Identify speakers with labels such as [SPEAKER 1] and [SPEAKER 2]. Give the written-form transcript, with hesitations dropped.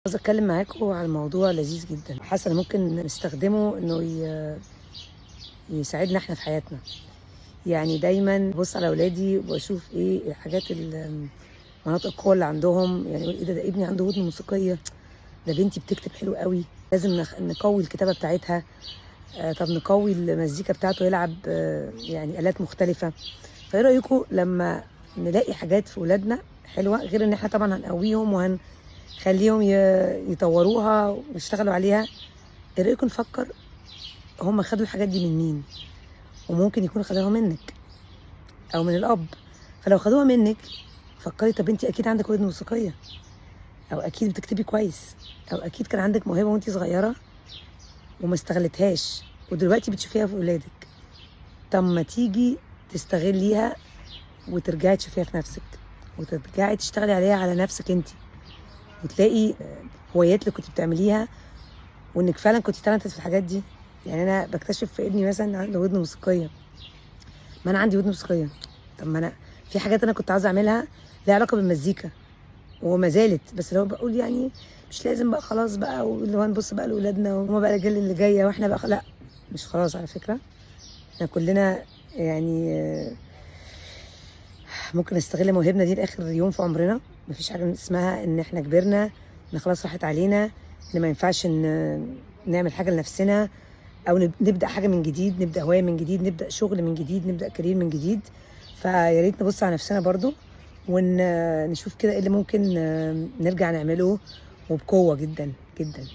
[SPEAKER 1] عاوزة اتكلم معاكم عن موضوع لذيذ جدا، حاسه ان ممكن نستخدمه انه يساعدنا احنا في حياتنا. يعني دايما ببص على اولادي وبشوف ايه الحاجات مناطق القوه اللي عندهم. يعني ايه ده ابني عنده ودن موسيقيه، ده بنتي بتكتب حلو قوي، لازم نقوي الكتابه بتاعتها. طب نقوي المزيكا بتاعته، يلعب يعني آلات مختلفه. فايه رايكم لما نلاقي حاجات في ولادنا حلوه، غير ان احنا طبعا هنقويهم وهنخليهم يطوروها ويشتغلوا عليها؟ ايه رايكم نفكر هم خدوا الحاجات دي من مين؟ وممكن يكونوا خدوها منك او من الاب. فلو خدوها منك، فكري طب انت اكيد عندك ودن موسيقيه، او اكيد بتكتبي كويس، او اكيد كان عندك موهبه وانت صغيره وما استغلتهاش ودلوقتي بتشوفيها في ولادك. طب ما تيجي تستغليها وترجعي تشوفيها في نفسك، وترجعي تشتغلي عليها على نفسك انت، وتلاقي هوايات اللي كنت بتعمليها وانك فعلا كنت تالنتد في الحاجات دي. يعني انا بكتشف في ابني مثلا عنده ودن موسيقيه، ما انا عندي ودن موسيقيه. طب ما انا في حاجات انا كنت عاوزه اعملها ليها علاقه بالمزيكا وما زالت، بس لو بقول يعني مش لازم بقى خلاص بقى، واللي هو نبص بقى لاولادنا وهما بقى الاجيال اللي جايه واحنا بقى لا، مش خلاص على فكره. احنا كلنا يعني ممكن نستغل موهبنا دي لاخر يوم في عمرنا. مفيش حاجه اسمها ان احنا كبرنا ان خلاص راحت علينا، ان ما ينفعش نعمل حاجه لنفسنا، او نبدا حاجه من جديد، نبدا هوايه من جديد، نبدا شغل من جديد، نبدا كارير من جديد. فيا ريت نبص على نفسنا برضو ونشوف كده ايه اللي ممكن نرجع نعمله وبقوه جدا جدا.